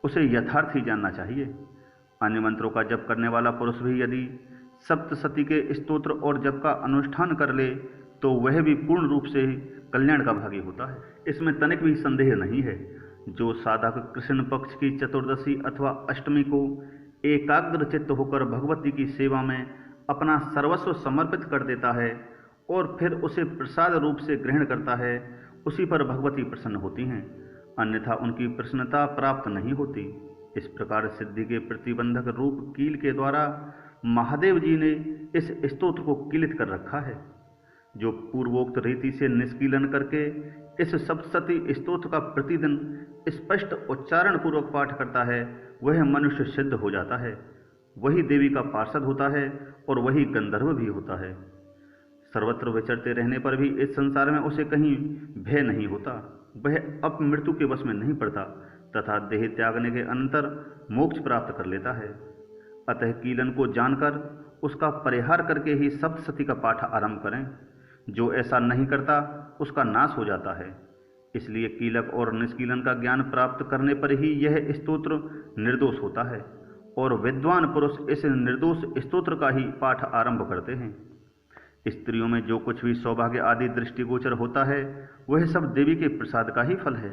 उसे यथार्थ ही जानना चाहिए। अन्य मंत्रों का जप करने वाला पुरुष भी यदि सप्तसती के स्तोत्र और जप का अनुष्ठान कर ले तो वह भी पूर्ण रूप से कल्याण का भागी होता है, इसमें तनिक भी संदेह नहीं है। जो साधक कृष्ण पक्ष की चतुर्दशी अथवा अष्टमी को एकाग्र चित्त होकर भगवती की सेवा में अपना सर्वस्व समर्पित कर देता है और फिर उसे प्रसाद रूप से ग्रहण करता है, उसी पर भगवती प्रसन्न होती हैं, अन्यथा उनकी प्रसन्नता प्राप्त नहीं होती। इस प्रकार सिद्धि के प्रतिबंधक रूप कील के द्वारा महादेव जी ने इस स्तोत्र को कीलित कर रखा है। जो पूर्वोक्त रीति से निष्कीलन करके इस सप्तसती स्तोत्र का प्रतिदिन स्पष्ट उच्चारण पूर्वक पाठ करता है वह मनुष्य सिद्ध हो जाता है, वही देवी का पार्षद होता है और वही गंधर्व भी होता है। सर्वत्र विचरते रहने पर भी इस संसार में उसे कहीं भय नहीं होता, वह अब मृत्यु के वश में नहीं पड़ता तथा देह त्यागने के अनंतर मोक्ष प्राप्त कर लेता है। अतः कीलन को जानकर उसका परिहार करके ही सप्तसती का पाठ आरंभ करें। जो ऐसा नहीं करता उसका नाश हो जाता है। इसलिए कीलक और निष्कीलन का ज्ञान प्राप्त करने पर ही यह स्तोत्र निर्दोष होता है और विद्वान पुरुष इस निर्दोष स्तोत्र का ही पाठ आरंभ करते हैं। स्त्रियों में जो कुछ भी सौभाग्य आदि दृष्टिगोचर होता है वह सब देवी के प्रसाद का ही फल है।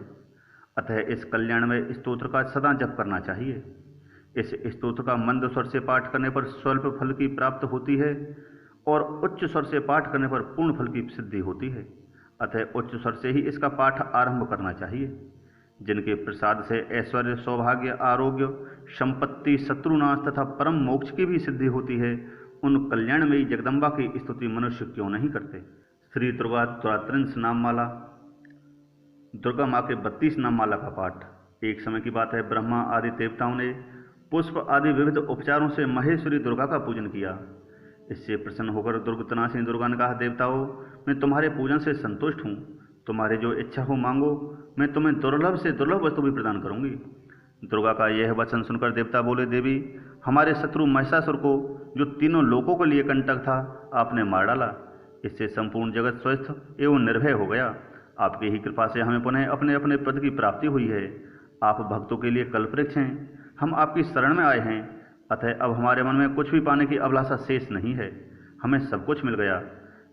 अतः इस कल्याणमय स्तोत्र का सदा जप करना चाहिए। इस स्तोत्र का मंद स्वर से पाठ करने पर स्वल्प फल की प्राप्त होती है और उच्च स्वर से पाठ करने पर पूर्ण फल की सिद्धि होती है। अतः उच्च स्वर से ही इसका पाठ आरंभ करना चाहिए। जिनके प्रसाद से ऐश्वर्य, सौभाग्य, आरोग्य, संपत्ति, शत्रुनाश तथा परम मोक्ष की भी सिद्धि होती है, उन कल्याणमयी जगदम्बा की स्तुति मनुष्य क्यों नहीं करते। श्री दुर्गा द्वात्रिंश नाममाला, दुर्गा माँ के 32 नाममाला का पाठ। एक समय की बात है, ब्रह्मा आदि देवताओं ने पुष्प आदि विविध उपचारों से महेश्वरी दुर्गा का पूजन किया। इससे प्रसन्न होकर दुर्गतनाशिनी दुर्गा ने कहा, देवताओं, मैं तुम्हारे पूजन से संतुष्ट हूँ, तुम्हारी जो इच्छा हो मांगो, मैं तुम्हें दुर्लभ से दुर्लभ वस्तु भी प्रदान करूँगी। दुर्गा का यह वचन सुनकर देवता बोले, देवी, हमारे शत्रु महिषासुर को, जो तीनों लोकों के लिए कंटक था, आपने मार डाला। इससे संपूर्ण जगत स्वस्थ एवं निर्भय हो गया। आपकी ही कृपा से हमें पुनः अपने अपने पद की प्राप्ति हुई है। आप भक्तों के लिए कल्पवृक्ष हैं, हम आपकी शरण में आए हैं। अतः अब हमारे मन में कुछ भी पाने की अभिलाषा शेष नहीं है, हमें सब कुछ मिल गया।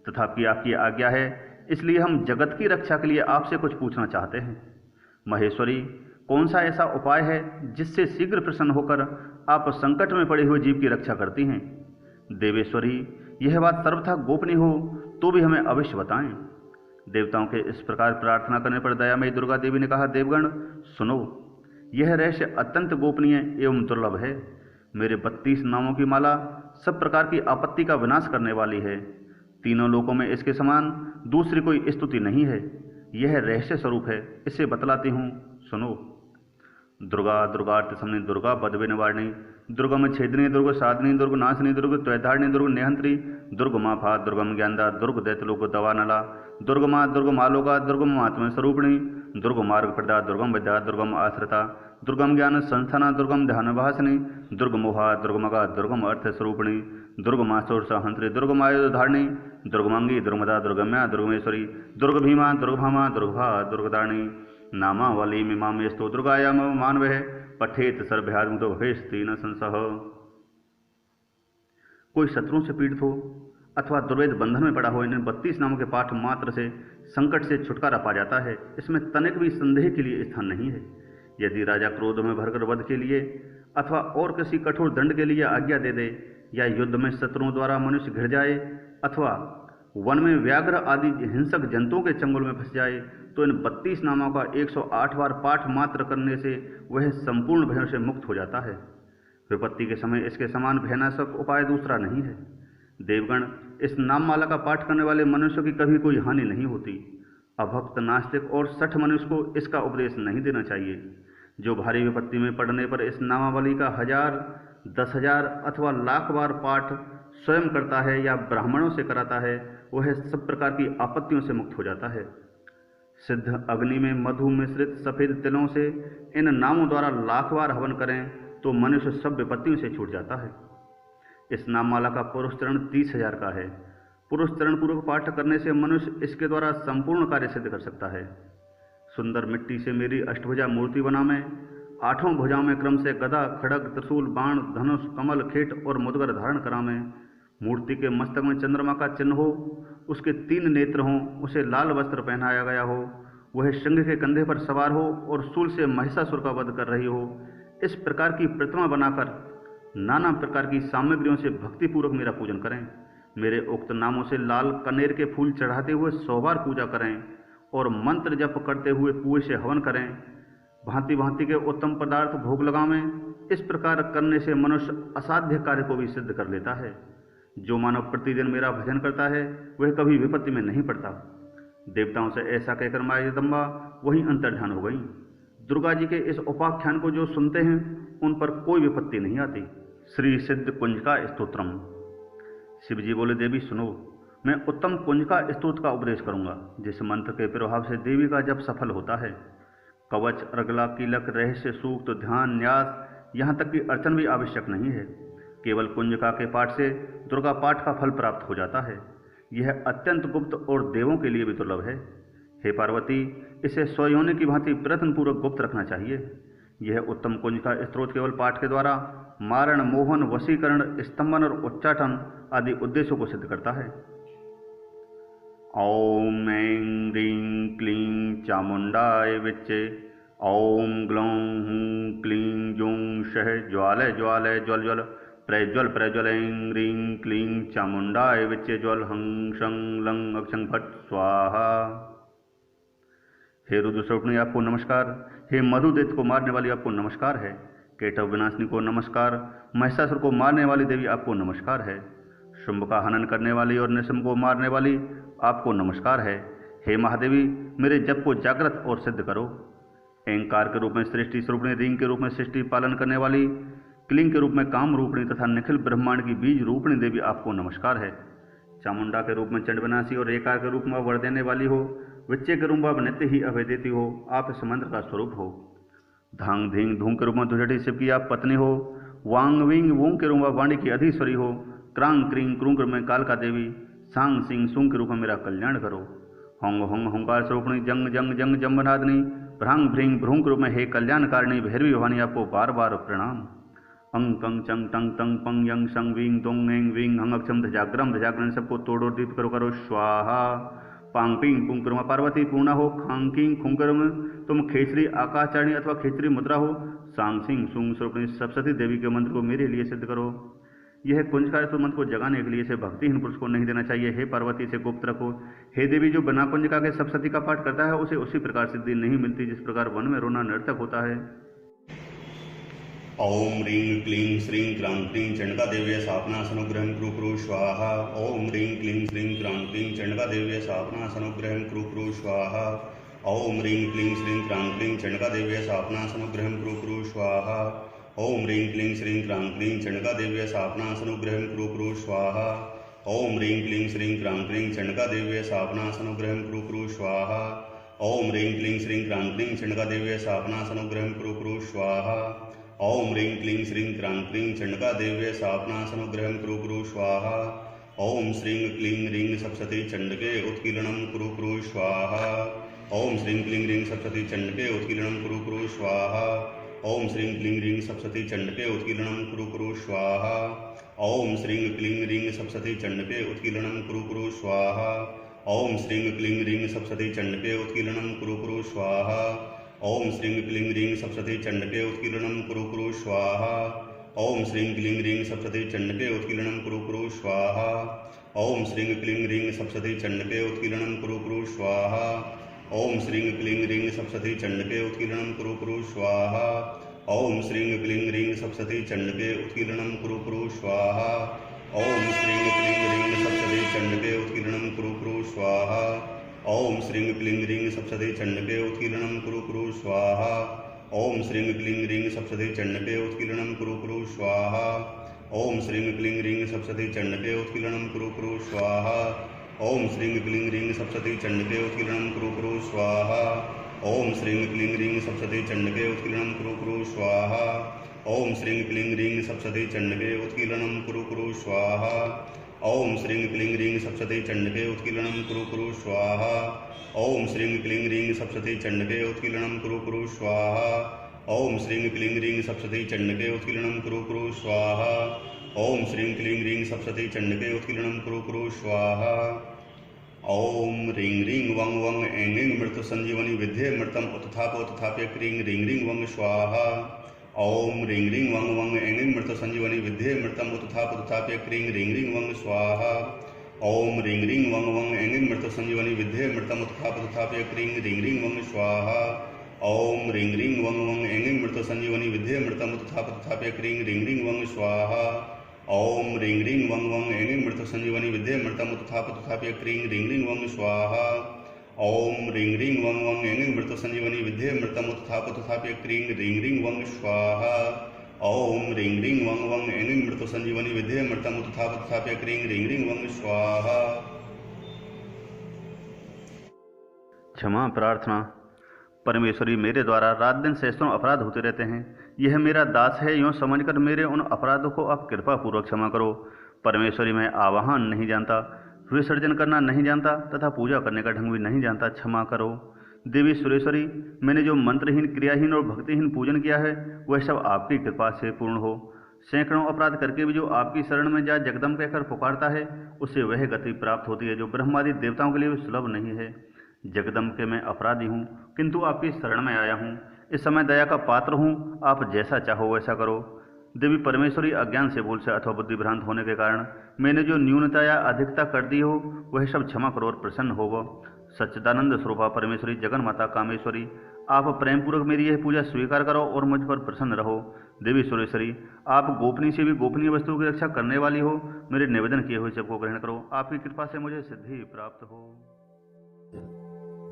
तथापि आपकी आज्ञा है, इसलिए हम जगत की रक्षा के लिए आपसे कुछ पूछना चाहते हैं। महेश्वरी, कौन सा ऐसा उपाय है जिससे शीघ्र प्रसन्न होकर आप संकट में पड़े हुए जीव की रक्षा करती हैं? देवेश्वरी, यह बात सर्वथा गोपनीय हो तो भी हमें अवश्य बताएं। देवताओं के इस प्रकार प्रार्थना करने पर दयामयी दुर्गा देवी ने कहा, देवगण सुनो, यह रहस्य अत्यंत गोपनीय एवं दुर्लभ है। मेरे 32 नामों की माला सब प्रकार की आपत्ति का विनाश करने वाली है। तीनों लोकों में इसके समान दूसरी कोई स्तुति नहीं है। यह रहस्य स्वरूप है, इसे बतलाती हूँ, सुनो। दुर्गा दुर्गार्थ समनी दुर्गा बदवे निवारणी, दुर्गम छेदनी दुर्ग साधनी दुर्ग नाशनी दुर्ग त्वैधारणी दुर्ग नेहंत्री दुर्ग माफा दुर्गम ज्ञानदा दुर्ग दैतलोक दवानला दुर्गमा दुर्गमालोका दुर्गम आत्म स्वरूपिणी दुर्ग मार्ग प्रदा दुर्गम विद्या दुर्गम आश्रिता दुर्गम ज्ञान संस्थाना दुर्गम ध्यान भाषणी दुर्ग मोहा दुर्गमगा दुर्गम अर्थ स्वरूपिणी दुर्गमासुर सहंत्री दुर्गम आयुध धारणी दुर्गमंगी दुर्गमदा दुर्गम्या दुर्गमेश्वरी दुर्ग भीमा दुर्गभामा दुर्गभा दुर्गदारणी नामावली मीमामेस्तो दुर्गायाम मानवः पठेत सर्भ्यात्मुतो भवेस्ति न संशः। कोई शत्रुओं से पीड़ित हो अथवा दुर्वेद बंधन में पड़ा हो, इन 32 नामों के पाठ मात्र से संकट से छुटकारा पा जाता है। इसमें तनिक भी संदेह के लिए स्थान नहीं है। यदि राजा क्रोध में भरकर वध के लिए अथवा और किसी कठोर दंड के लिए आज्ञा दे दे, या युद्ध में शत्रुओं द्वारा मनुष्य घिर जाए, अथवा वन में व्याघ्र आदि हिंसक जंतुओं के चंगुल में फंस जाए, तो इन 32 नामों का 108 बार पाठ मात्र करने से वह संपूर्ण भयों से मुक्त हो जाता है। विपत्ति के समय इसके समान भयानक उपाय दूसरा नहीं है। देवगण, इस नाममाला का पाठ करने वाले मनुष्य की कभी कोई हानि नहीं होती। अभक्त, नास्तिक और सठ मनुष्य को इसका उपदेश नहीं देना चाहिए। जो भारी विपत्ति में पड़ने पर इस नामावली का 1000, 10,000 अथवा लाख बार पाठ स्वयं करता है या ब्राह्मणों से कराता है, वह सब प्रकार की आपत्तियों से मुक्त हो जाता है। सिद्ध अग्नि में मधु मिश्रित सफ़ेद तिलों से इन नामों द्वारा लाख बार हवन करें तो मनुष्य सब विपत्तियों से छूट जाता है। इस नाममाला का पुरुष चरण 30,000 का है। पुरुष चरण पूर्वक पाठ करने से मनुष्य इसके द्वारा संपूर्ण कार्य सिद्ध कर सकता है। सुंदर मिट्टी से मेरी अष्टभुजा मूर्ति बना मैं, 8 भुजाओं में क्रम से गदा, खड़ग, त्रिशूल, बाण, धनुष, कमल, खेट और मुद्गर धारण करा मैं। मूर्ति के मस्तक में चंद्रमा का चिन्ह हो, उसके 3 नेत्र हों, उसे लाल वस्त्र पहनाया गया हो, वह सिंह के कंधे पर सवार हो और शूल से महिषासुर का वध कर रही हो। इस प्रकार की प्रतिमा बनाकर नाना प्रकार की सामग्रियों से भक्तिपूर्वक मेरा पूजन करें। मेरे उक्त नामों से लाल कनेर के फूल चढ़ाते हुए 100 बार पूजा करें और मंत्र जप करते हुए पूरे से हवन करें। भांति भांति के उत्तम पदार्थ भोग लगावें। इस प्रकार करने से मनुष्य असाध्य कार्य को भी सिद्ध कर लेता है। जो मानव प्रतिदिन मेरा भजन करता है वह कभी विपत्ति में नहीं पड़ता। देवताओं से ऐसा कहकर माँ जगदम्बा वहीं अंतर्ध्यान हो गई। दुर्गा जी के इस उपाख्यान को जो सुनते हैं उन पर कोई विपत्ति नहीं आती। श्री सिद्ध कुंजका स्तोत्रम। शिवजी बोले, देवी सुनो, मैं उत्तम कुंजका स्तोत्र का उपदेश करूंगा, जिस मंत्र के प्रभाव से देवी का जप सफल होता है। कवच, अर्गला, कीलक, रहस्य, सूक्त, ध्यान, न्यास, यहाँ तक कि अर्चन भी आवश्यक नहीं है। केवल कुंजका के पाठ से दुर्गा पाठ का फल प्राप्त हो जाता है। यह अत्यंत गुप्त और देवों के लिए भी दुर्लभ है। हे पार्वती, इसे स्वयोनि की भांति प्रयत्नपूर्वक गुप्त रखना चाहिए। यह उत्तम कुंजका स्तोत्र केवल पाठ के द्वारा मारण, मोहन, वशीकरण, स्तंभन और उच्चाटन आदि उद्देश्यों को सिद्ध करता है। ओम ऐं ह्रीं क्लीं चामुंडाय विच्चे। ओम ग्लौं हूं क्लीं जूं शह ज्वालय ज्वालय ज्वल ज्वल प्रज्वल प्रज्वल। ऐं ह्रीं क्लीं चामुंडाय विच्चे ज्वल हं शं लं अक्षं फट स्वाहा। हे रुद्रस्वरूपिणी आपको नमस्कार। हे मधुदैत्य को मारने वाली आपको नमस्कार है। केटव विनाशिनी को नमस्कार। महिषासुर को मारने वाली देवी आपको नमस्कार है। शुंभ का हनन करने वाली और निशुंभ को मारने वाली आपको नमस्कार है। हे महादेवी, मेरे जप को जागृत और सिद्ध करो। ऐंकार के रूप में सृष्टि स्वरूपिणी, रींग के रूप में सृष्टि पालन करने वाली, क्लीं के रूप में काम रूपिणी तथा निखिल ब्रह्मांड की बीज रूपिणी देवी आपको नमस्कार है। चामुंडा के रूप में चंड विनाशी और रेकार के रूप में वर देने वाली हो, विच्चे के रूप में आप नित्य ही अभय देती हो, आप इस मंत्र का स्वरूप हो। धांग धींग धूम के रूप में दुजटी शिव की आप पत्नी हो। वांग विंग वोंग के रूप में वाणी की अधीश्वरी हो। क्रांग क्रीं क्रूंग के रूप में कालका देवी, सांग सिंह सूंग के रूप में मेरा कल्याण करो। होंग होंग होंकार स्वरूपणी, जंग जंग जंग जम्बनादिनी, भ्रांग भ्रींग भ्रूंग के रूप में हे कल्याणकारिणी भैरवी भवानी आपको बार बार प्रणाम। अंग कंग चंग टंग तंग पंग यंग संग विंग दोंग एंग विंग हंग अक्षम धजाग्रम धजाग्रम सबको तोड़ो दीप करो करो स्वाहा। पांग पिंग पुंग करो पार्वती पूर्णा हो। खांग किंग खुंग करो तुम खेचरी आकाशचारिणी अथवा खेचरी मुद्रा हो। सांग सिंह सूंग स्वरूपिणी सरस्वती देवी के मंत्र को मेरे लिए सिद्ध करो। यह कुंजका मंत्र को जगाने के लिए इसे भक्तिहीन पुरुष को नहीं देना चाहिए। हे पार्वती, इसे गुप्त रखो। हे देवी, जो बिना कुंजका के सप्तशती का पाठ करता है उसे उसी प्रकार सिद्धि नहीं मिलती जिस प्रकार वन में रोना नर्तक होता है। ओम ह्रीं क्लीं श्रीं क्रां क्रीं चंडिका देव्यै स्थापनासनुग्रहं कुरु कुरु स्वाहा। ओम ह्रीं क्लीं श्रीं क्रां क्रीं चंडिका देव्यै स्थापनासनुग्रहं कुरु कुरु स्वाहा। ओम ह्रीं क्लीं श्रीं क्रां क्रीं चंडिका देव्यै स्थापनासनुग्रहं कुरु कुरु स्वाहा। ओम ह्रीं क्लीं श्रीं क्रां क्रीं चंडिका देव्यै स्थापनासनुग्रहं कुरु कुरु स्वाहा। ओम ह्रीं क्लीं श्रीं क्रां क्रीं चंडिका देव्यै स्थापनासनुग्रहं कुरु कुरु स्वाहा। ओम ह्रीं क्लीं श्रीं क्रां क्रीं चंडिका देव्यै स्थापनासनुग्रहं कुरु कुरु स्वाहा। ओम ह्रीं क्लीं श्रीं क्रां क्रीं चंडिका देव्यै स्थापनासनुग्रहं कुरु कुरु स्वाहा। ओम श्रीं क्लीं ह्रीं सप्तशती चंडिके उत्कीर्णं कुरु कुरु स्वाहा। ओम श्रीं क्लीं ह्रीं सप्तशती चंडिके उत्कीर्णं कुरु कुरु स्वाहा। ओम श्रीं क्लीं ह्रीं सप्तशती चंडिके उत्कीर्णं कुरु कुरु स्वाहा। ओम श्रीं क्लीं ह्रीं सप्तशती चंडिके उत्कीर्णं कुरु कुरु स्वाहा। ओम श्रीं क्लीं ह्रीं सप्तशती चंडिके उत्कीर्णं कुरु कुरु स्वाहा। ओम श्रीं क्लीं ह्रीं सप्तशती चंडिके उत्कीर्णं कुरु कुरु स्वाहा। ओम श्रीं क्लीं ह्रीं सप्तशती चंडिके उत्कीर्णं कुरु कुरु स्वाहा। ओम श्रीं क्लीं ह्रीं सप्तशती चंडिके उत्कीर्णं कुरु कुरु स्वाहा। ओम श्रीं क्लीं ह्रीं सप्तशती चंडिके उत्कीर्णं कुरु कुरु स्वाहा। ओम श्रीं क्लीं ह्रीं सप्तशती चंडिके उत्कीर्णं कुरु कुरु स्वाहा। ओम श्रीं क्लीं ह्रीं सप्तशती चंडिके उत्कीर्णं कुरु कुरु स्वाहा। ओम श्रीं क्लीं ह्रीं सप्तशती चंडिके उत्कीर्णं कुरु कुरु स्वाहा। ओम श्रीं क्लीं ह्रीं सप्तशती चंडिके उत्कीर्णं कुरु कुरु स्वाहा। ओम श्रीं क्लीं ह्रीं सप्तशती चंडके उत्कीर्णं कुरु कुरु स्वाहा। ओम श्रीं क्लीं ह्रीं सप्तशती चंडके उत्कीर्णं कुरु कुरु स्वाहा। ओम श्रीं क्लीं ह्रीं सप्तशती चंडके उत्कीर्णं कुरु कुरु स्वाहा। ओम श्रीं क्लीं ह्रीं सप्तशती चंडके उत्कीर्णं कुरु कुरु स्वाहा। ओम श्रीं क्लीं ह्रीं सप्तशती चंडके उत्कीर्णं कुरु कुरु स्वाहा। ओम श्रीं क्लीं ह्रीं सप्तशती चंडके उत्कीर्णं कुरु कुरु स्वाहा। ओम श्रीं क्लीं ह्रीं सप्तशती चंडके उत्कीर्णं कुरु कुरु स्वाहा। ओम श्रीं क्लीं ह्रीं सप्तशती चंडके उत्कीर्णं कुरु कुरु स्वाहा। ओम ह्रीं ह्रीं वं वं ऐं ऐं मृत्यु संजीवनी विद्ये मृतम उत्थाप उत्थाप्य क्रीं ह्रीं ह्रीं वं स्वाहा। ओम ह्रीं ह्रीं वं वं ऐं ऐं मृत्यु संजीवनी विद्ये मृतम उत्थाप उत्थाप्य क्रीं ह्रीं ह्रीं वं स्वाहा। ओम ह्रीं ह्रीं वं वं ऐं ऐं मृत्यु संजीवनी विद्ये मृतम उत्थाप उत्थाप्य क्रीं ह्रीं ह्रीं वं स्वाहा। ओम ह्रीं ह्रीं वं वं ऐं ऐं मृत्यु संजीवनी विद्ये मृतम उत्थाप उत्थाप्य क्रीं ह्रीं ह्रीं वं स्वाहा। ओम ह्रीं ह्रीं वं वं ऐं ऐं मृत्यु संजीवनी विद्ये मृतम उत्थाप उत्थाप्य क्रीं ह्रीं ह्रीं वं स्वाहा। ओम ह्रीं ह्रीं वं वं ऐं ऐं मृत्यु संजीवनी विद्ये मृतम उत्थाप उत्थाप्य क्रीं ह्रीं ह्रीं वं स्वाहा। ओम ह्रीं ह्रीं वं वं ऐं ऐं मृत्यु संजीवनी विद्ये मृतम उत्थाप उत्थाप्य क्रीं ह्रीं ह्रीं वं स्वाहा। क्षमा प्रार्थना। परमेश्वरी, मेरे द्वारा रात दिन सैकड़ों अपराध होते रहते हैं। यह मेरा दास है, यूँ समझकर मेरे उन अपराधों को आप कृपा पूर्वक क्षमा करो। परमेश्वरी, मैं आवाहन नहीं जानता, विसर्जन करना नहीं जानता तथा पूजा करने का ढंग भी नहीं जानता, क्षमा करो। देवी सुरेश्वरी, मैंने जो मंत्रहीन, क्रियाहीन और भक्तिहीन पूजन किया है वह सब आपकी कृपा से पूर्ण हो। सैकड़ों अपराध करके भी जो आपकी शरण में जा जगदम कहकर पुकारता है उसे वह गति प्राप्त होती है जो ब्रह्मादि देवताओं के लिए भी सुलभ नहीं है। जगदम के मैं अपराधी हूँ, किंतु आपकी शरण में आया हूँ। इस समय दया का पात्र हूँ, आप जैसा चाहो वैसा करो। देवी परमेश्वरी, अज्ञान से, भूल से अथवा बुद्धि भ्रांत होने के कारण मैंने जो न्यूनता या अधिकता कर दी हो वह सब क्षमा करो और प्रसन्न होवो। सच्चिदानंद स्वरूपा परमेश्वरी, जगन माता कामेश्वरी, आप प्रेमपूर्वक मेरी यह पूजा स्वीकार करो और मुझ पर प्रसन्न रहो। देवी सुरेश्वरी, आप गोपनीय से भी गोपनीय वस्तुओं की रक्षा करने वाली हो, मेरे निवेदन किए हुए सबको ग्रहण करो। आपकी कृपा से मुझे सिद्धि प्राप्त हो।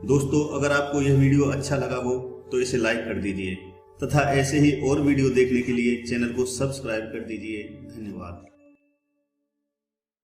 दोस्तों, अगर आपको यह वीडियो अच्छा लगा हो तो इसे लाइक कर दीजिए तथा ऐसे ही और वीडियो देखने के लिए चैनल को सब्सक्राइब कर दीजिए। धन्यवाद।